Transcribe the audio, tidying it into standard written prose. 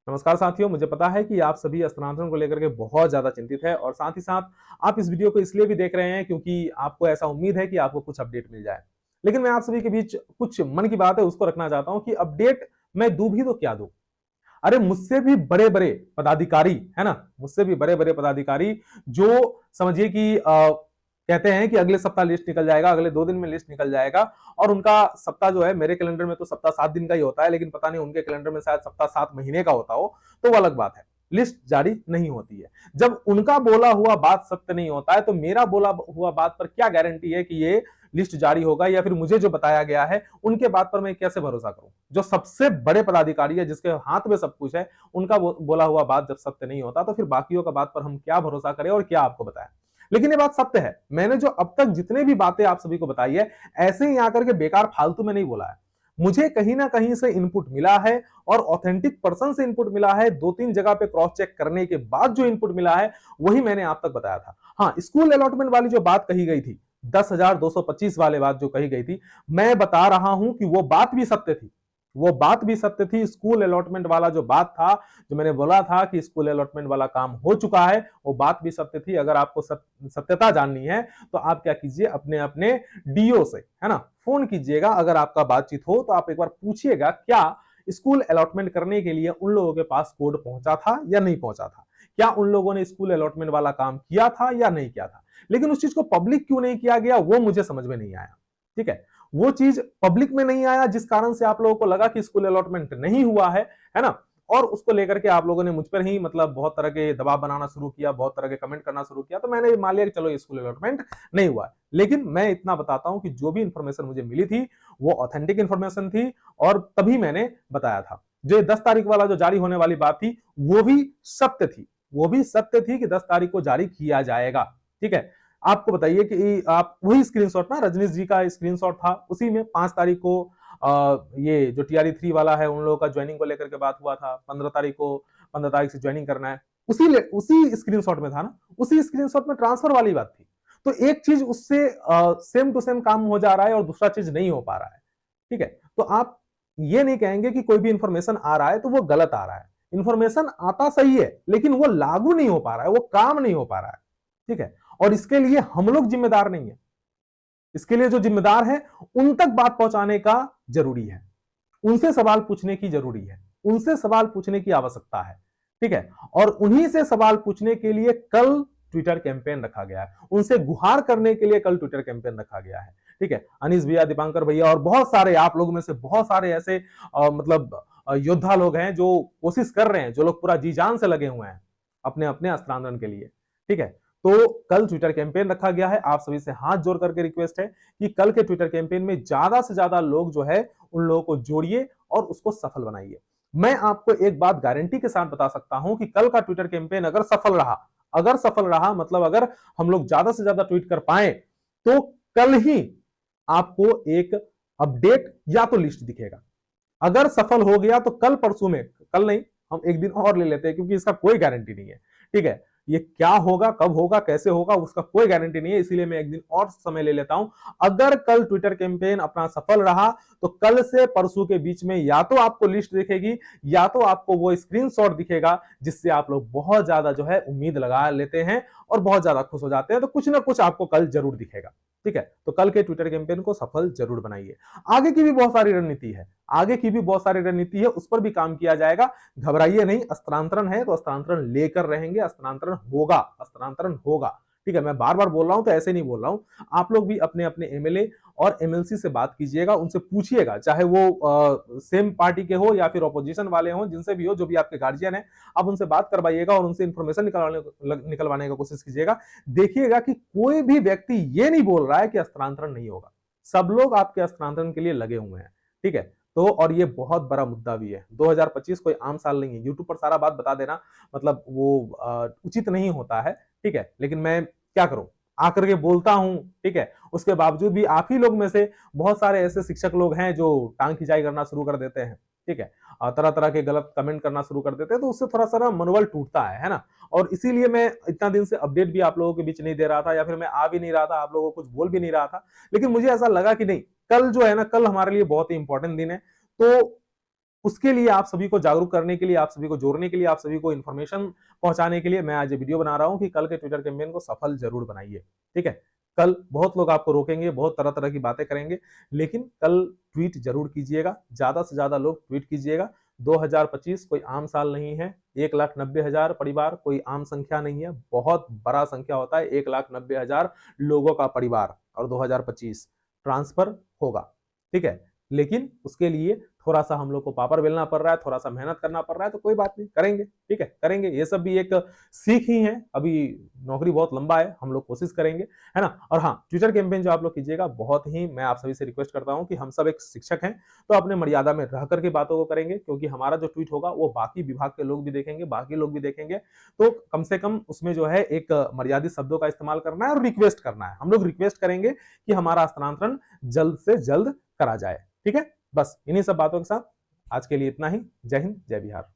नमस्कार साथियों, मुझे पता है कि आप सभी स्थानांतरण को लेकर के बहुत ज्यादा चिंतित है और साथ ही साथ आप इस वीडियो को इसलिए भी देख रहे हैं क्योंकि आपको ऐसा उम्मीद है कि आपको कुछ अपडेट मिल जाए। लेकिन मैं आप सभी के बीच कुछ मन की बात है उसको रखना चाहता हूं कि अपडेट मैं दूं भी तो क्या दूं। अरे मुझसे भी बड़े बड़े पदाधिकारी है ना, मुझसे भी बड़े बड़े पदाधिकारी जो समझिए कि कहते हैं कि अगले सप्ताह लिस्ट निकल जाएगा, अगले 2 दिन में लिस्ट निकल जाएगा। और उनका सप्ताह जो है, मेरे कैलेंडर में तो सप्ताह 7 दिन का ही होता है, लेकिन पता नहीं उनके कैलेंडर में शायद सप्ताह 7 महीने का होता हो, तो वो अलग बात है। लिस्ट जारी नहीं होती है। जब उनका बोला हुआ बात सत्य नहीं होता है तो मेरा बोला हुआ बात पर क्या गारंटी है कि ये लिस्ट जारी होगा, या फिर मुझे जो बताया गया है उनके बात पर मैं कैसे भरोसा करूं। जो सबसे बड़े पदाधिकारी है, जिसके हाथ में सब कुछ है, उनका बोला हुआ बात जब सत्य नहीं होता तो फिर बाकियों का बात पर हम क्या भरोसा करें और क्या आपको बताएं। लेकिन ये बात सत्य है, मैंने जो अब तक जितने भी बातें आप सभी को बताई है, ऐसे ही आकर के बेकार फालतू में नहीं बोला है। मुझे कहीं ना कहीं से इनपुट मिला है और ऑथेंटिक पर्सन से इनपुट मिला है। 2-3 जगह पे क्रॉस चेक करने के बाद जो इनपुट मिला है वही मैंने आप तक बताया था। हाँ, स्कूल अलॉटमेंट वाली जो बात कही गई थी, 10,225 वाले बात जो कही गई थी, मैं बता रहा हूं कि वो बात भी सत्य थी। वो बात भी सत्य थी। स्कूल अलॉटमेंट वाला जो बात था, जो मैंने बोला था कि स्कूल अलॉटमेंट वाला काम हो चुका है, वो बात भी सत्य थी। अगर आपको सत्यता जाननी है तो आप क्या कीजिए, अपने अपने डीओ से है ना फोन कीजिएगा। अगर आपका बातचीत हो तो आप एक बार पूछिएगा क्या स्कूल अलॉटमेंट करने के लिए उन लोगों के पास कोड पहुंचा था या नहीं पहुंचा था, क्या उन लोगों ने स्कूल अलॉटमेंट वाला काम किया था या नहीं किया था। लेकिन उस चीज को पब्लिक क्यों नहीं किया गया वो मुझे समझ में नहीं आया। ठीक है, वो चीज पब्लिक में नहीं आया जिस कारण से आप लोगों को लगा कि स्कूल अलॉटमेंट नहीं हुआ है ना। और उसको लेकर के आप लोगों ने मुझ पर ही मतलब बहुत तरह के दबाव बनाना शुरू किया, बहुत तरह के कमेंट करना शुरू किया, तो मैंने मान लिया कि चलो स्कूल अलॉटमेंट नहीं हुआ। लेकिन मैं इतना बताता हूं कि जो भी इंफॉर्मेशन मुझे मिली थी वो ऑथेंटिक इंफॉर्मेशन थी और तभी मैंने बताया था। जो 10 तारीख वाला जो जारी होने वाली बात थी वो भी सत्य थी। वो भी सत्य थी कि 10 तारीख को जारी किया जाएगा। ठीक है, आपको बताइए कि आप वही स्क्रीनशॉट ना, रजनीश जी का स्क्रीनशॉट था, उसी में 5 तारीख को ये जो TRE 3 वाला है उन लोगों का ज्वाइनिंग को लेकर के बात हुआ था। 15 तारीख को, 15 तारीख से ज्वाइनिंग करना है, उसी स्क्रीनशॉट में था ना, उसी स्क्रीनशॉट में ट्रांसफर वाली बात थी। तो एक चीज उससे सेम टू सेम काम हो जा रहा है और दूसरा चीज नहीं हो पा रहा है। ठीक है, तो आप ये नहीं कहेंगे कि कोई भी इंफॉर्मेशन आ रहा है तो वो गलत आ रहा है। इंफॉर्मेशन आता सही है लेकिन वो लागू नहीं हो पा रहा है, वो काम नहीं हो पा रहा है। ठीक है, और इसके लिए हम लोग जिम्मेदार नहीं है। इसके लिए जो जिम्मेदार है उन तक बात पहुंचाने का जरूरी है, उनसे सवाल पूछने की जरूरी है, उनसे सवाल पूछने की आवश्यकता है। ठीक है, और उन्हीं से सवाल पूछने के लिए कल ट्विटर कैंपेन रखा गया है, उनसे गुहार करने के लिए कल ट्विटर कैंपेन रखा गया है। ठीक है, अनीस भैया, दीपांकर भैया और बहुत सारे आप लोगों में से बहुत सारे ऐसे मतलब योद्धा लोग हैं जो कोशिश कर रहे हैं, जो लोग पूरा जी जान से लगे हुए हैं अपने अपने स्थानांतरण के लिए। ठीक है, तो कल ट्विटर कैंपेन रखा गया है। आप सभी से हाथ जोड़ करके रिक्वेस्ट है कि कल के ट्विटर कैंपेन में ज्यादा से ज्यादा लोग जो है उन लोगों को जोड़िए और उसको सफल बनाइए। मैं आपको एक बात गारंटी के साथ बता सकता हूं कि कल का ट्विटर कैंपेन अगर सफल रहा, अगर सफल रहा मतलब अगर हम लोग ज्यादा से ज्यादा ट्वीट कर पाए, तो कल ही आपको एक अपडेट या तो लिस्ट दिखेगा। अगर सफल हो गया तो कल परसों में, कल नहीं, हम एक दिन और ले लेते हैं क्योंकि इसका कोई गारंटी नहीं है। ठीक है, ये क्या होगा, कब होगा, कैसे होगा, उसका कोई गारंटी नहीं है, इसीलिए मैं एक दिन और समय ले लेता हूं। अगर कल ट्विटर कैंपेन अपना सफल रहा तो कल से परसों के बीच में या तो आपको लिस्ट दिखेगी या तो आपको वो स्क्रीनशॉट दिखेगा, जिससे आप लोग बहुत ज्यादा जो है उम्मीद लगा लेते हैं और बहुत ज्यादा खुश हो जाते हैं। तो कुछ ना कुछ आपको कल जरूर दिखेगा। ठीक है, तो कल के ट्विटर कैंपेन को सफल जरूर बनाइए। आगे की भी बहुत सारी रणनीति है, आगे की भी बहुत सारी रणनीति है, उस पर भी काम किया जाएगा। घबराइए नहीं, स्थानांतरण है तो स्थानांतरण लेकर रहेंगे, स्थानांतरण होगा, स्थानांतरण होगा। ठीक है, मैं बार बार बोल रहा हूं तो ऐसे नहीं बोल रहा हूं। आप लोग भी अपने अपने एमएलए और एमएलसी से बात कीजिएगा, उनसे पूछिएगा, चाहे वो सेम पार्टी के हो या फिर ऑपोजिशन वाले हो, जिनसे भी हो, जो भी आपके गार्जियन है, आप उनसे बात करवाइएगा और उनसे इंफॉर्मेशन निकलवाने का कोशिश कीजिएगा। देखिएगा कि कोई भी व्यक्ति ये नहीं बोल रहा है कि स्थानांतरण नहीं होगा। सब लोग आपके स्थानांतरण के लिए लगे हुए हैं। ठीक है, तो और ये बहुत बड़ा मुद्दा भी है। 2025 कोई आम साल नहीं है। यूट्यूब पर सारा बात बता देना मतलब वो उचित नहीं होता है। ठीक है, लेकिन मैं क्या करूं, आकर के बोलता हूं। ठीक है, उसके बावजूद भी आप ही लोग में से बहुत सारे ऐसे शिक्षक लोग हैं जो टांग खिंचाई करना शुरू कर देते हैं। ठीक है, तरह तरह के गलत कमेंट करना शुरू कर देते हैं, तो उससे थोड़ा सा मनोबल टूटता है ना। और इसीलिए मैं इतना दिन से अपडेट भी आप लोगों के बीच नहीं दे रहा था, या फिर मैं आ भी नहीं रहा था, आप लोगों को कुछ बोल भी नहीं रहा था। लेकिन मुझे ऐसा लगा कि नहीं, कल जो है ना, कल हमारे लिए बहुत ही इंपॉर्टेंट दिन है। तो उसके लिए आप सभी को जागरूक करने के लिए, आप सभी को जोड़ने के लिए, आप सभी को इन्फॉर्मेशन पहुंचाने के लिए मैं आज ये वीडियो बना रहा हूं कि कल के ट्विटर कैंपेन को सफल जरूर बनाइए। ठीक है, कल बहुत लोग आपको रोकेंगे, बहुत तरह तरह की बातें करेंगे, लेकिन कल ट्वीट जरूर कीजिएगा, ज्यादा से ज्यादा लोग ट्वीट कीजिएगा। 2025 कोई आम साल नहीं है। 1,90,000 परिवार कोई आम संख्या नहीं है, बहुत बड़ा संख्या होता है 1,90,000 लोगों का परिवार, और 2025 ट्रांसफर होगा। ठीक है, लेकिन उसके लिए थोड़ा सा हम लोग को पापड़ बेलना पड़ रहा है, थोड़ा सा मेहनत करना पड़ रहा है, तो कोई बात नहीं, करेंगे। ठीक है, करेंगे। ये सब भी एक सीख ही है, अभी नौकरी बहुत लंबा है, हम लोग कोशिश करेंगे, है ना। और हाँ, ट्विटर कैंपेन जो आप लोग कीजिएगा, बहुत ही मैं आप सभी से रिक्वेस्ट करता हूं कि हम सब एक शिक्षक हैं, तो अपने मर्यादा में रह करके बातों को करेंगे, क्योंकि हमारा जो ट्वीट होगा वो बाकी विभाग के लोग भी देखेंगे, बाकी लोग भी देखेंगे, तो कम से कम उसमें जो है एक मर्यादित शब्दों का इस्तेमाल करना है और रिक्वेस्ट करना है। हम लोग रिक्वेस्ट करेंगे कि हमारा स्थानांतरण जल्द से जल्द करा जाए। ठीक है, बस इन्हीं सब बातों के साथ आज के लिए इतना ही। जय हिंद, जय बिहार।